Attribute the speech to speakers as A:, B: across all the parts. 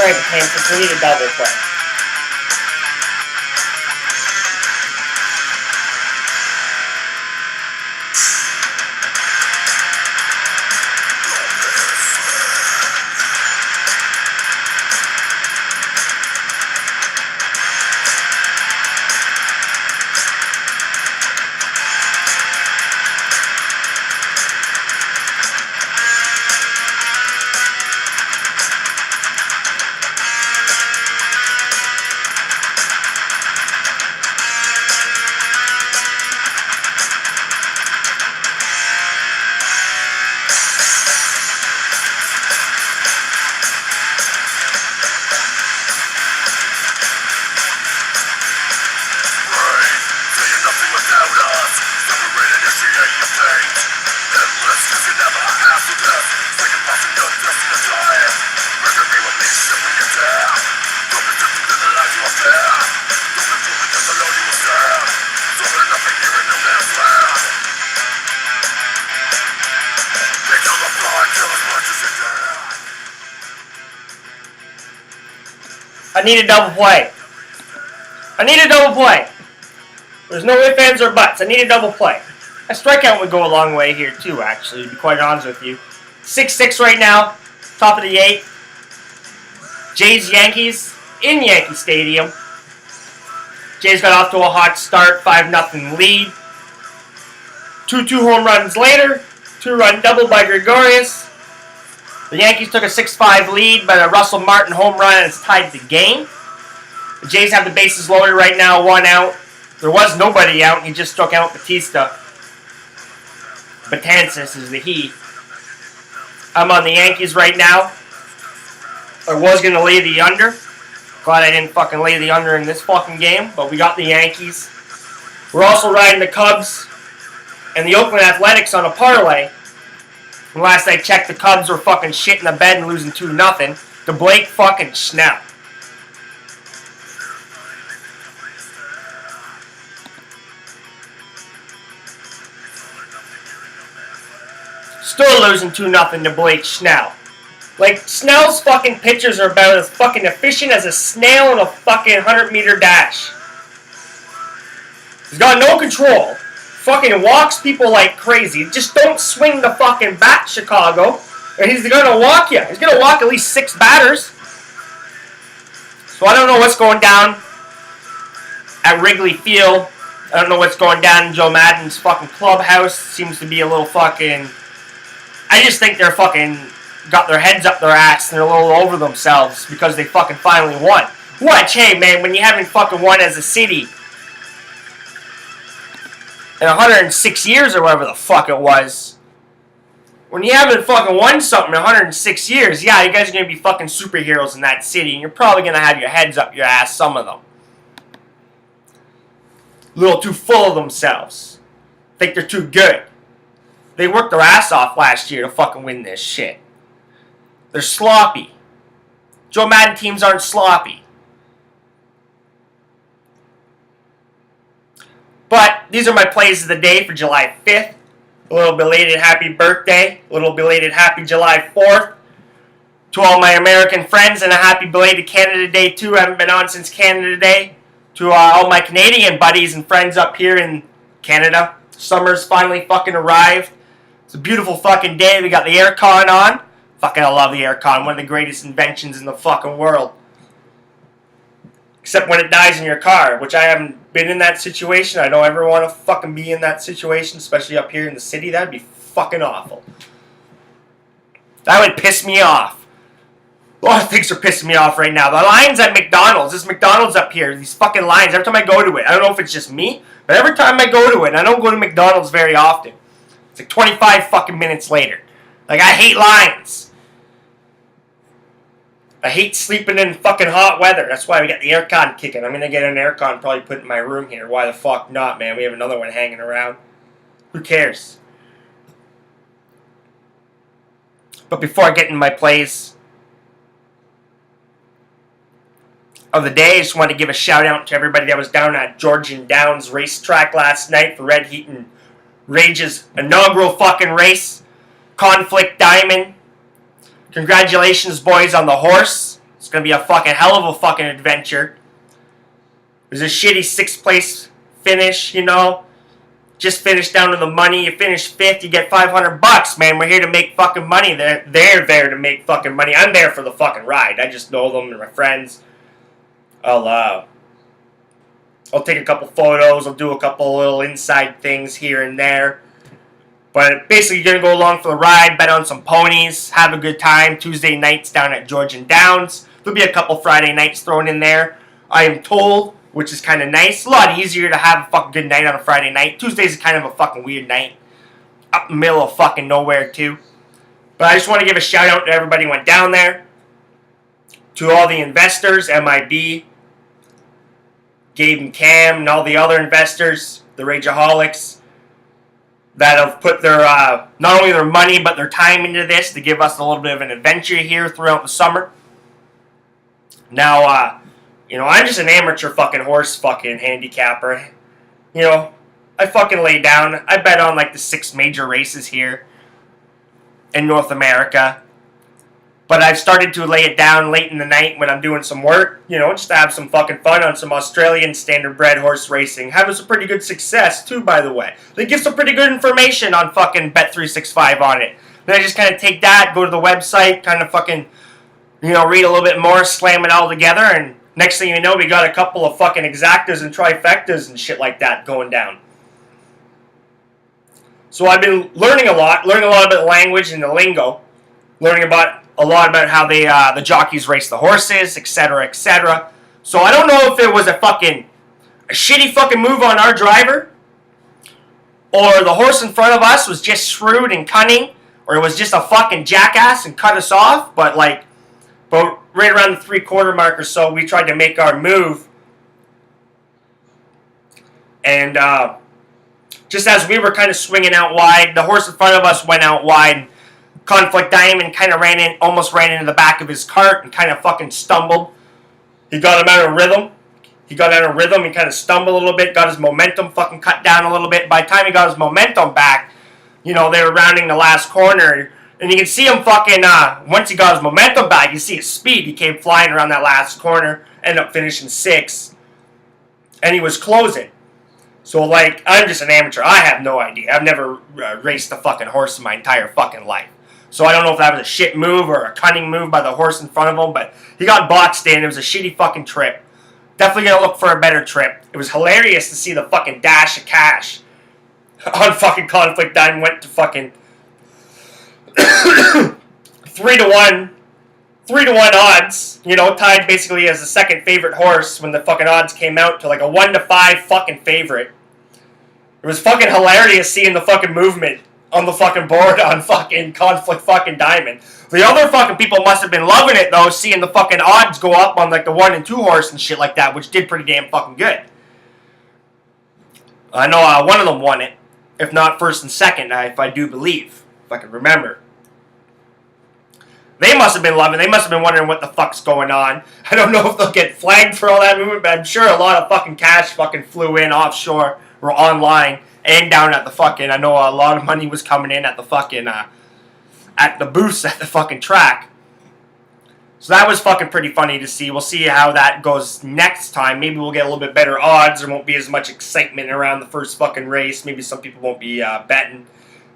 A: Alright, Kansas, we need a double play. I need a double play. I need a double play. There's no ifs, ands, or buts. I need a double play. A strikeout would go a long way here, too, actually, to be quite honest with you. 6-6 right now. Top of the 8th. Jays, Yankees in Yankee Stadium. Jays got off to a hot start. 5-0 lead. 2-2 home runs later. 2-run double by Gregorius. The Yankees took a 6-5 lead by the Russell Martin home run and it's tied the game. The Jays have the bases loaded right now, 1 out. There was nobody out. He just struck out Batista. Betances is the he. I'm on the Yankees right now. I was going to lay the under. Glad I didn't fucking lay the under in this fucking game. But we got the Yankees. We're also riding the Cubs and the Oakland Athletics on a parlay. And last I checked, the Cubs were fucking shitting the bed and losing 2-0 to Blake fucking Snell. Still losing 2-0 to Blake Snell. Like, Snell's fucking pitches are about as fucking efficient as a snail in a fucking 100-meter dash. He's got no control. Fucking walks people like crazy. Just don't swing the fucking bat, Chicago, or he's gonna walk you. He's gonna walk at least 6 batters. So I don't know what's going down at Wrigley Field. I don't know what's going down in Joe Madden's fucking clubhouse. Seems to be a little fucking... I just think they're fucking got their heads up their ass and they're a little over themselves because they fucking finally won. What? Hey, man, when you haven't fucking won as a city in 106 years or whatever the fuck it was. When you haven't fucking won something in 106 years, yeah, you guys are going to be fucking superheroes in that city, and you're probably going to have your heads up your ass, some of them. A little too full of themselves. Think they're too good. They worked their ass off last year to fucking win this shit. They're sloppy. Joe Madden teams aren't sloppy. But these are my plays of the day for July 5th. A little belated happy birthday. A little belated happy July 4th. To all my American friends, and a happy belated Canada Day too. I haven't been on since Canada Day. To all my Canadian buddies and friends up here in Canada. Summer's finally fucking arrived. It's a beautiful fucking day. We got the aircon on. Fucking I love the aircon. One of the greatest inventions in the fucking world. Except when it dies in your car, which I haven't been in that situation. I don't ever want to fucking be in that situation, especially up here in the city. That'd be fucking awful. That would piss me off. A lot of things are pissing me off right now. The lines at McDonald's. This McDonald's up here. These fucking lines. Every time I go to it. I don't know if it's just me, but every time I go to it, and I don't go to McDonald's very often. It's like 25 fucking minutes later. Like, I hate lines. I hate sleeping in fucking hot weather. That's why we got the aircon kicking. I'm going to get an aircon probably put in my room here. Why the fuck not, man? We have another one hanging around. Who cares? But before I get into my plays of the day, I just want to give a shout out to everybody that was down at Georgian Downs racetrack last night for Red Heat and Rage's inaugural fucking race. Conflict Diamond. Congratulations, boys, on the horse. It's going to be a fucking hell of a fucking adventure. There's a shitty 6th place finish, you know. Just finished down to the money. You finish 5th, you get $500, man. We're here to make fucking money. They're there to make fucking money. I'm there for the fucking ride. I just know them and my friends. I'll take a couple photos. I'll do a couple little inside things here and there. But basically, you're going to go along for the ride, bet on some ponies, have a good time. Tuesday nights down at Georgian Downs. There'll be a couple Friday nights thrown in there, I am told, which is kind of nice. A lot easier to have a fucking good night on a Friday night. Tuesday's kind of a fucking weird night. Up in the middle of fucking nowhere, too. But I just want to give a shout out to everybody who went down there. To all the investors, MIB, Gabe and Cam, and all the other investors, the Rageaholics, that have put their, not only their money, but their time into this to give us a little bit of an adventure here throughout the summer. Now, you know, I'm just an amateur fucking horse fucking handicapper. You know, I fucking lay down. I bet on like the 6 major races here in North America. But I've started to lay it down late in the night when I'm doing some work, you know, just to have some fucking fun on some Australian standardbred horse racing. Having some pretty good success, too, by the way. They give some pretty good information on fucking Bet365 on it. Then I just kind of take that, go to the website, kind of fucking, you know, read a little bit more, slam it all together, and next thing you know, we got a couple of fucking exactas and trifectas and shit like that going down. So I've been learning a lot about the language and the lingo, learning about a lot about how they the jockeys race the horses, etc., etc. So I don't know if it was a shitty fucking move on our driver, or the horse in front of us was just shrewd and cunning, or it was just a fucking jackass and cut us off. But right around the 3/4 mark or so, we tried to make our move, and just as we were kind of swinging out wide, the horse in front of us went out wide. Conflict Diamond kind of almost ran into the back of his cart and kind of fucking stumbled. He got him out of rhythm. He kind of stumbled a little bit, got his momentum fucking cut down a little bit. By the time he got his momentum back, you know, they were rounding the last corner. And you can see him fucking, once he got his momentum back, you see his speed. He came flying around that last corner, ended up finishing 6th. And he was closing. So, like, I'm just an amateur. I have no idea. I've never raced a fucking horse in my entire fucking life. So I don't know if that was a shit move or a cunning move by the horse in front of him, but he got boxed in. It was a shitty fucking trip. Definitely gonna look for a better trip. It was hilarious to see the fucking dash of cash on fucking Conflict Diamond. Went to fucking 3-1 odds, you know, tied basically as the second favorite horse when the fucking odds came out to like a 1-5 fucking favorite. It was fucking hilarious seeing the fucking movement on the fucking board on fucking Conflict fucking Diamond. The other fucking people must have been loving it, though, seeing the fucking odds go up on, like, the 1 and 2 horse and shit like that, which did pretty damn fucking good. I know one of them won it, if not first and second, if I do believe, if I can remember. They must have been loving it. They must have been wondering what the fuck's going on. I don't know if they'll get flagged for all that movement, but I'm sure a lot of fucking cash fucking flew in offshore or online. And down at the fucking, I know a lot of money was coming in at the fucking, at the booths at the fucking track. So that was fucking pretty funny to see. We'll see how that goes next time. Maybe we'll get a little bit better odds. There won't be as much excitement around the first fucking race. Maybe some people won't be betting.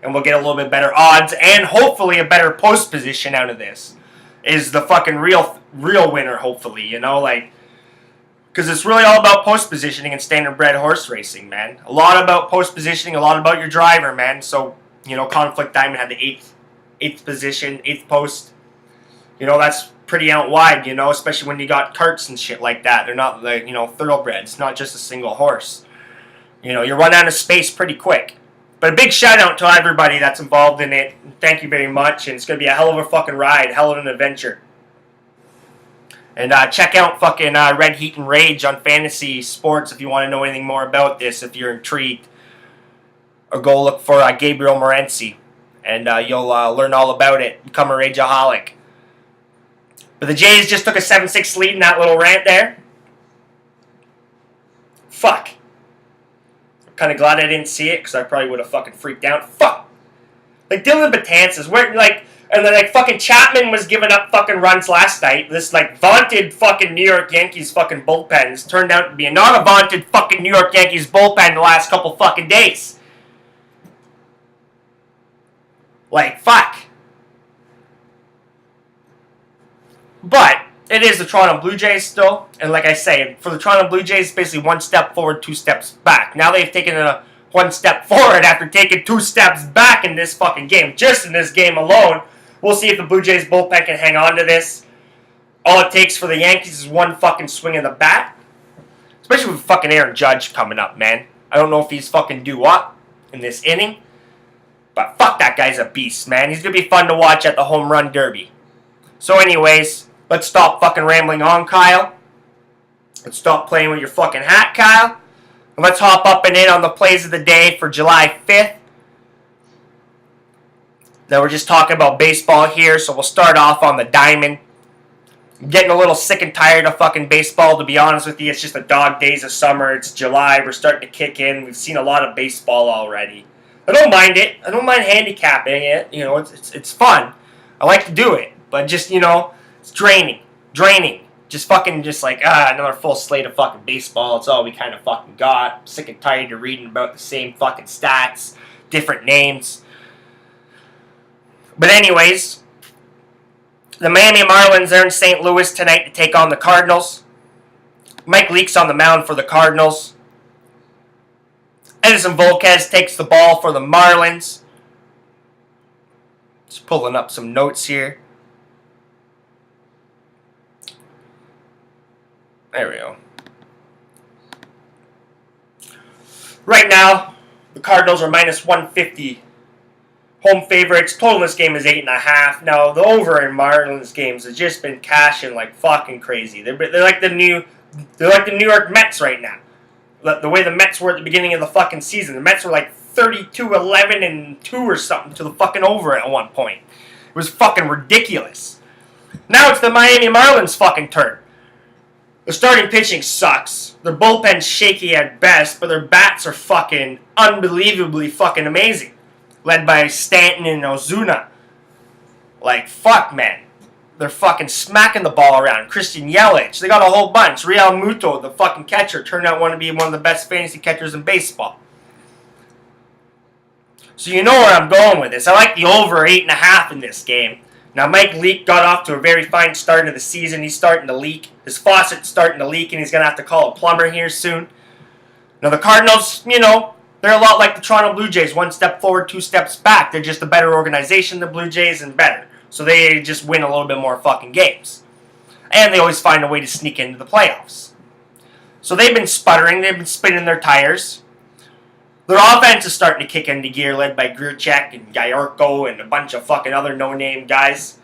A: And we'll get a little bit better odds. And hopefully a better post position out of this. Is the fucking real winner, hopefully. You know, like, because it's really all about post positioning and standardbred horse racing, man. A lot about post positioning, a lot about your driver, man. So, you know, Conflict Diamond had the 8th position, 8th post. You know, that's pretty out wide, you know, especially when you got carts and shit like that. They're not, like, you know, thoroughbreds, not just a single horse. You know, you run out of space pretty quick. But a big shout out to everybody that's involved in it. Thank you very much. And it's going to be a hell of a fucking ride, hell of an adventure. And check out fucking Red Heat and Rage on Fantasy Sports if you want to know anything more about this, if you're intrigued. Or go look for Gabriel Morency, and you'll learn all about it. Become a Rageaholic. But the Jays just took a 7-6 lead in that little rant there. Fuck. I'm kind of glad I didn't see it, because I probably would have fucking freaked out. Fuck. Like, Dylan Betances, where, like, And then, like, fucking Chapman was giving up fucking runs last night. This, like, vaunted fucking New York Yankees fucking bullpen has turned out to be not a vaunted fucking New York Yankees bullpen the last couple fucking days. Like, fuck. But it is the Toronto Blue Jays still. And like I say, for the Toronto Blue Jays, basically 1 step forward, 2 steps back. Now they've taken a 1 step forward after taking 2 steps back in this fucking game. Just in this game alone. We'll see if the Blue Jays bullpen can hang on to this. All it takes for the Yankees is 1 fucking swing of the bat. Especially with fucking Aaron Judge coming up, man. I don't know if he's fucking due up in this inning. But fuck, that guy's a beast, man. He's going to be fun to watch at the home run derby. So anyways, let's stop fucking rambling on, Kyle. Let's stop playing with your fucking hat, Kyle. And let's hop up and in on the plays of the day for July 5th. Now we're just talking about baseball here, so we'll start off on the diamond. I'm getting a little sick and tired of fucking baseball, to be honest with you. It's just the dog days of summer. It's July. We're starting to kick in. We've seen a lot of baseball already. I don't mind it. I don't mind handicapping it. You know, it's fun. I like to do it. But just, you know, it's draining. Just fucking another full slate of fucking baseball. It's all we kind of fucking got. I'm sick and tired of reading about the same fucking stats, different names. But anyways, the Miami Marlins are in St. Louis tonight to take on the Cardinals. Mike Leake's on the mound for the Cardinals. Edison Volquez takes the ball for the Marlins. Just pulling up some notes here. There we go. Right now, the Cardinals are minus 150. Home favorites. Total in this game is 8.5. Now, the over in Marlins games has just been cashing like fucking crazy. They're like the New York Mets right now. The way the Mets were at the beginning of the fucking season. The Mets were like 32-11-2 or something to the fucking over at one point. It was fucking ridiculous. Now it's the Miami Marlins fucking turn. The starting pitching sucks. Their bullpen's shaky at best, but their bats are fucking unbelievably fucking amazing. Led by Stanton and Ozuna. Like, fuck, man. They're fucking smacking the ball around. Christian Yelich. They got a whole bunch. Real Muto, the fucking catcher, turned out to be one of the best fantasy catchers in baseball. So you know where I'm going with this. I like the over 8.5 in this game. Now, Mike Leake got off to a very fine start of the season. He's starting to leak. His faucet's starting to leak, and he's going to have to call a plumber here soon. Now, the Cardinals, you know, they're a lot like the Toronto Blue Jays. 1 step forward, 2 steps back. They're just a better organization than the Blue Jays and better. So they just win a little bit more fucking games. And they always find a way to sneak into the playoffs. So they've been sputtering. They've been spinning their tires. Their offense is starting to kick into gear, led by Grichuk and Gallardo and a bunch of fucking other no-name guys.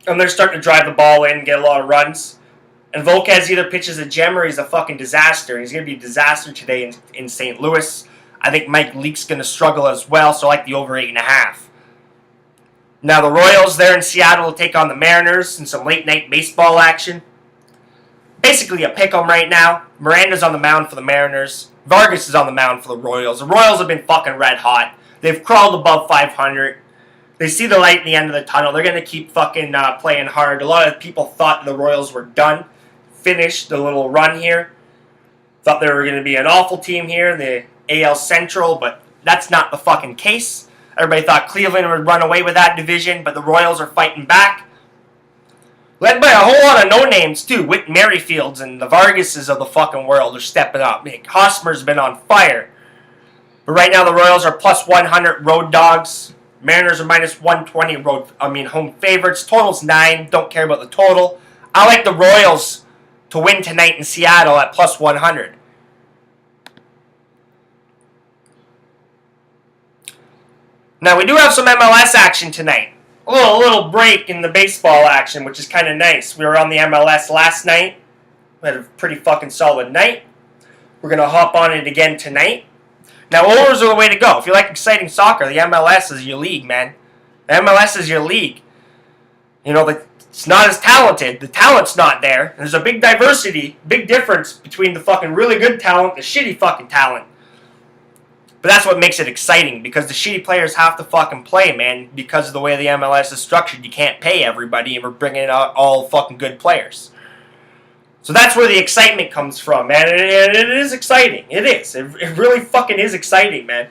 A: And they're starting to drive the ball in and get a lot of runs. And Volquez either pitches a gem or he's a fucking disaster. He's going to be a disaster today in St. Louis. I think Mike Leake's going to struggle as well, so I like the over 8.5. Now the Royals there in Seattle will take on the Mariners in some late-night baseball action. Basically a pick 'em right now. Miranda's on the mound for the Mariners. Vargas is on the mound for the Royals. The Royals have been fucking red hot. They've crawled above 500. They see the light in the end of the tunnel. They're going to keep fucking playing hard. A lot of people thought the Royals were done. Finished the little run here. Thought they were going to be an awful team here in the AL Central, but that's not the fucking case. Everybody thought Cleveland would run away with that division, but the Royals are fighting back. Led by a whole lot of no-names, too. Whit Merrifields and the Vargases of the fucking world are stepping up. Hosmer's been on fire. But right now the Royals are plus 100 road dogs. Mariners are minus 120 home favorites. Total's 9. Don't care about the total. I like the Royals to win tonight in Seattle at plus 100. Now, we do have some MLS action tonight. A little break in the baseball action, which is kind of nice. We were on the MLS last night. We had a pretty fucking solid night. We're going to hop on it again tonight. Now, overs are the way to go. If you like exciting soccer, the MLS is your league, man. The MLS is your league. You know, it's not as talented. The talent's not there. There's a big diversity, big difference between the fucking really good talent and the shitty fucking talent. But But that's what makes it exciting, because the shitty players have to fucking play, man. Because of the way the MLS is structured, you can't pay everybody, and we're bringing out all fucking good players. So that's where the excitement comes from, man. And it is exciting. It is. It really fucking is exciting, man.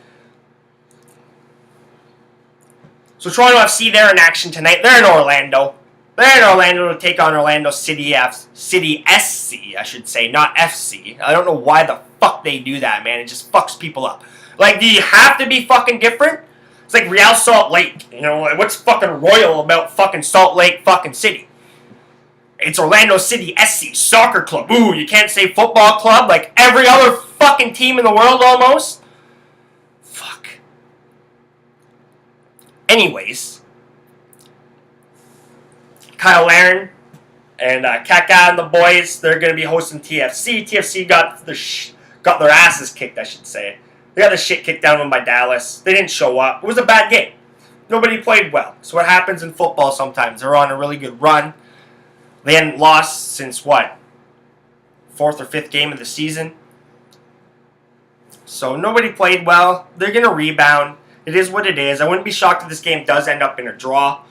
A: So Toronto FC, they're in action tonight. They're in Orlando. They're in Orlando to take on Orlando City SC, I should say, not FC. I don't know why the fuck they do that, man. It just fucks people up. Like, do you have to be fucking different? It's like Real Salt Lake. You know, what's fucking royal about fucking Salt Lake fucking City? It's Orlando City SC Soccer Club. Ooh, you can't say football club like every other fucking team in the world almost? Fuck. Anyways, Kyle Larin and Kaka and the boys, they're going to be hosting TFC. TFC got their asses kicked, I should say. They got the shit kicked down of them by Dallas. They didn't show up. It was a bad game. Nobody played well. So what happens in football sometimes? They're on a really good run. They hadn't lost since, what, 4th or 5th game of the season? So nobody played well. They're going to rebound. It is what it is. I wouldn't be shocked if this game does end up in a draw.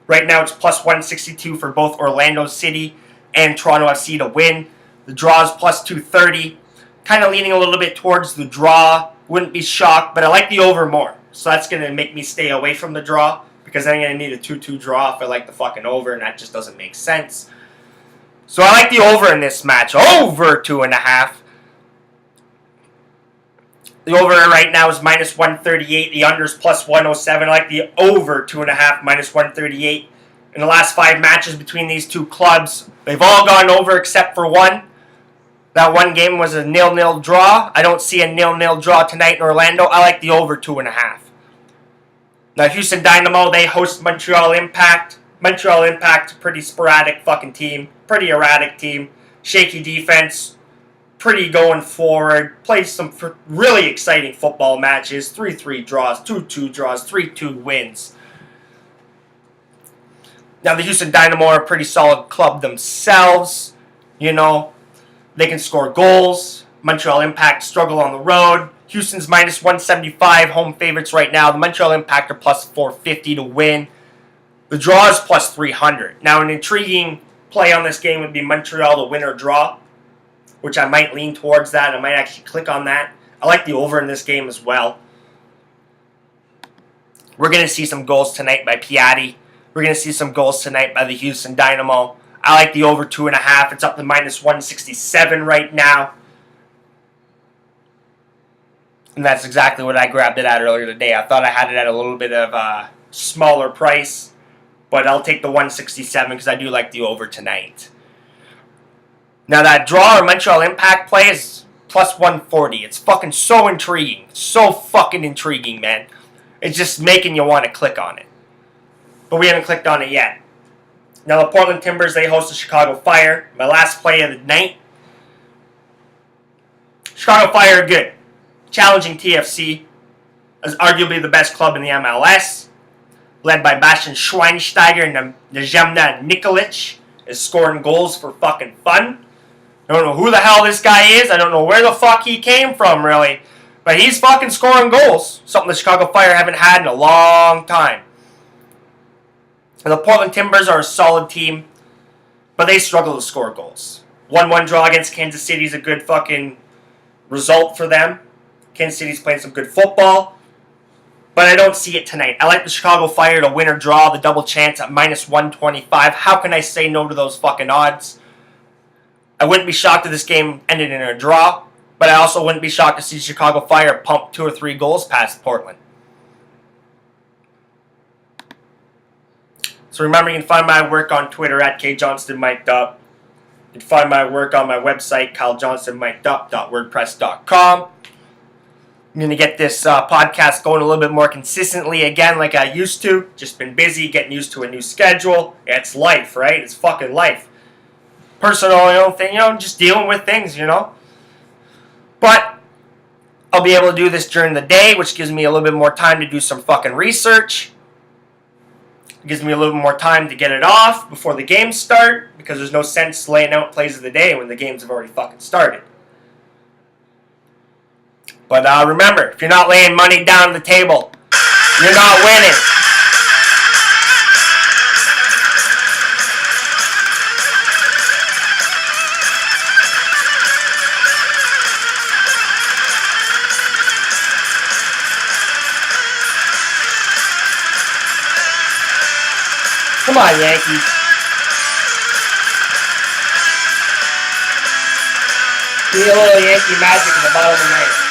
A: Right now it's plus 162 for both Orlando City and Toronto FC to win. The draw is plus 230. Kind of leaning a little bit towards the draw. Wouldn't be shocked, but I like the over more. So that's going to make me stay away from the draw, because I'm going to need a 2-2 draw if I like the fucking over, and that just doesn't make sense. So I like the over in this match. Over 2.5. The over right now is minus 138. The under is plus 107. I like the over 2.5, minus 138. In the last 5 matches between these two clubs, they've all gone over except for one. That one game was a 0-0 draw. I don't see a 0-0 draw tonight in Orlando. I like the over 2.5. Now, Houston Dynamo, they host Montreal Impact. Montreal Impact, pretty sporadic fucking team. Pretty erratic team. Shaky defense. Pretty going forward. Plays some really exciting football matches. 3-3 draws, 2-2 draws, 3-2 wins. Now, the Houston Dynamo are a pretty solid club themselves. You know, they can score goals. Montreal Impact struggle on the road. Houston's minus 175 home favorites right now. The Montreal Impact are plus 450 to win. The draw is plus 300. Now, an intriguing play on this game would be Montreal to win or draw, which I might lean towards that. I might actually click on that. I like the over in this game as well. We're going to see some goals tonight by Piatti. We're going to see some goals tonight by the Houston Dynamo. I like the over 2.5. It's up to minus 167 right now. And that's exactly what I grabbed it at earlier today. I thought I had it at a little bit of a smaller price, but I'll take the 167 because I do like the over tonight. Now that draw or Montreal Impact play is plus 140. It's fucking so intriguing. So fucking intriguing, man. It's just making you want to click on it. But we haven't clicked on it yet. Now the Portland Timbers, they host the Chicago Fire. My last play of the night. Chicago Fire are good. Challenging TFC as arguably the best club in the MLS. Led by Bastian Schweinsteiger and Najemna Nikolic is scoring goals for fucking fun. I don't know who the hell this guy is. I don't know where the fuck he came from, really. But he's fucking scoring goals. Something the Chicago Fire haven't had in a long time. And the Portland Timbers are a solid team, but they struggle to score goals. 1-1 draw against Kansas City is a good fucking result for them. Kansas City's playing some good football, but I don't see it tonight. I like the Chicago Fire to win or draw, the double chance at minus 125. How can I say no to those fucking odds? I wouldn't be shocked if this game ended in a draw, but I also wouldn't be shocked to see Chicago Fire pump 2 or 3 goals past Portland. So remember, you can find my work on Twitter at kjohnstonmikedup. You can find my work on my website, kylejohnstonmikedup.wordpress.com. I'm going to get this podcast going a little bit more consistently again like I used to. Just been busy getting used to a new schedule. Yeah, it's life, right? It's fucking life. Personal, thing, just dealing with things, But I'll be able to do this during the day, which gives me a little bit more time to do some fucking research. It gives me a little bit more time to get it off before the games start, because there's no sense laying out plays of the day when the games have already fucking started. But remember, if you're not laying money down on the table, you're not winning. Come on, Yankees. Be a little Yankee magic in the bottom of the ninth.